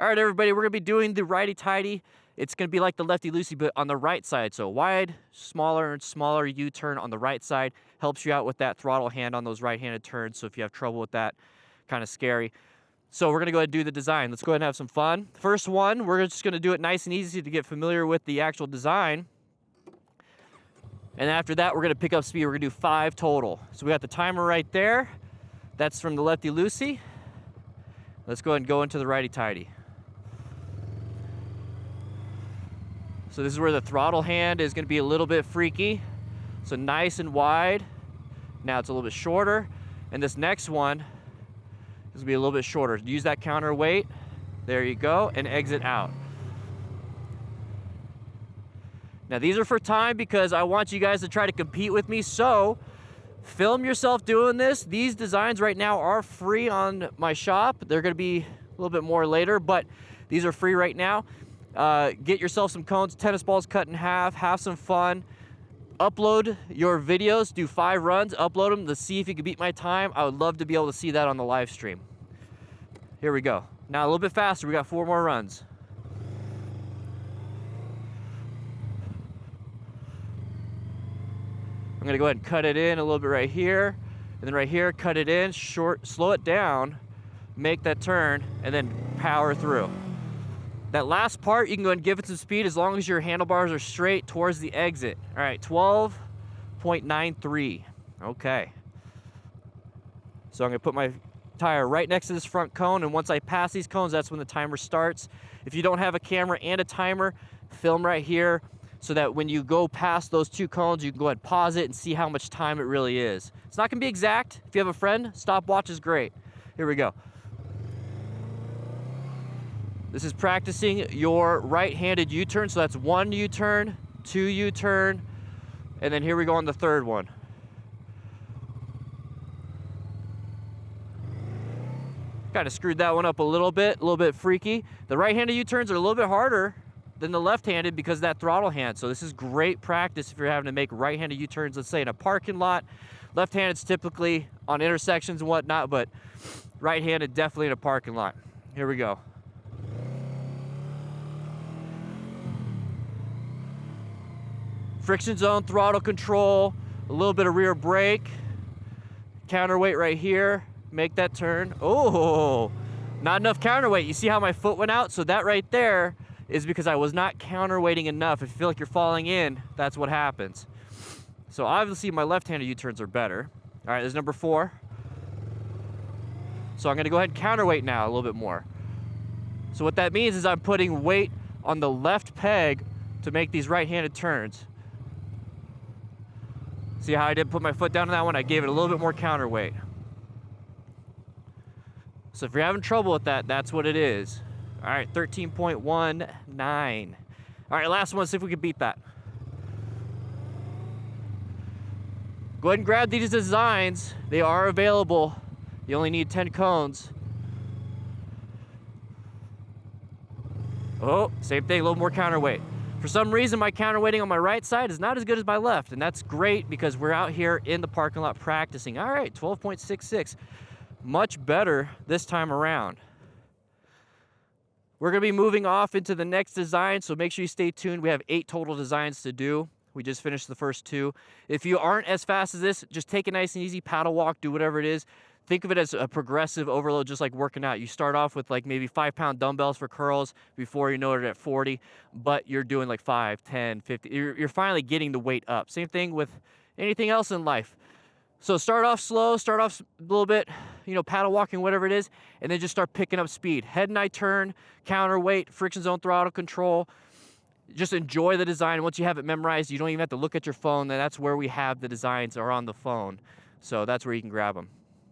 All right, everybody, we're going to be doing the righty-tighty. It's going to be like the lefty-loosey, but on the right side. So wide, smaller, and smaller U-turn on the right side. Helps you out with that throttle hand on those right-handed turns. So if you have trouble with that, kind of scary. So we're going to go ahead and do the design. Let's go ahead and have some fun. First one, we're just going to do it nice and easy to get familiar with the actual design. And after that, we're going to pick up speed. We're going to do 5 total. So we got the timer right there. That's from the lefty-loosey. Let's go ahead and go into the righty-tighty. So this is where the throttle hand is going to be a little bit freaky. So nice and wide. Now it's a little bit shorter. And this next one is going to be a little bit shorter. Use that counterweight. There you go. And exit out. Now these are for time because I want you guys to try to compete with me. So film yourself doing this. These designs right now are free on my shop. They're going to be a little bit more later, but these are free right now. Get yourself some cones, tennis balls cut in half, have some fun. Upload your videos, do 5 runs, upload them to see if you can beat my time. I would love to be able to see that on the live stream. Here we go. Now a little bit faster, we got 4 more runs. I'm gonna go ahead and cut it in a little bit right here, and then right here, cut it in, short, slow it down, make that turn, and then power through. That last part, you can go ahead and give it some speed as long as your handlebars are straight towards the exit. All right, 12.93. Okay. So I'm gonna put my tire right next to this front cone, and once I pass these cones, that's when the timer starts. If you don't have a camera and a timer, film right here so that when you go past those 2 cones, you can go ahead and pause it and see how much time it really is. It's not gonna be exact. If you have a friend, stopwatch is great. Here we go. This is practicing your right-handed U-turn. So that's 1 U-turn, 2 U-turn, and then here we go on the 3rd one. Kind of screwed that one up a little bit freaky. The right-handed U-turns are a little bit harder than the left-handed because of that throttle hand. So this is great practice if you're having to make right-handed U-turns, let's say in a parking lot. Left-handed's typically on intersections and whatnot, but right-handed definitely in a parking lot. Here we go. Friction zone, throttle control, a little bit of rear brake, counterweight right here, make that turn. Oh, not enough counterweight. You see how my foot went out? So that right there is because I was not counterweighting enough. If you feel like you're falling in, that's what happens. So obviously my left-handed U-turns are better. All right, there's number 4. So I'm gonna go ahead and counterweight now a little bit more. So what that means is I'm putting weight on the left peg to make these right-handed turns. See how I didn't put my foot down on that one? I gave it a little bit more counterweight. So if you're having trouble with that, that's what it is. All right, 13.19. All right, last one, see if we can beat that. Go ahead and grab these designs. They are available. You only need 10 cones. Oh, same thing, a little more counterweight. For some reason, my counterweighting on my right side is not as good as my left, and that's great because we're out here in the parking lot practicing. All right, 12.66. Much better this time around. We're gonna be moving off into the next design, so make sure you stay tuned. We have 8 total designs to do. We just finished the first 2. If you aren't as fast as this, just take it nice and easy, paddle walk, do whatever it is. Think of it as a progressive overload, just like working out. You start off with like maybe 5-pound dumbbells for curls before you know it at 40, but you're doing like 5, 10, 50. You're finally getting the weight up. Same thing with anything else in life. So start off slow, start off a little bit, you know, paddle walking, whatever it is, and then just start picking up speed. Head and eye turn, counterweight, friction zone throttle control. Just enjoy the design. Once you have it memorized, you don't even have to look at your phone. That's where we have the designs are on the phone. So that's where you can grab them.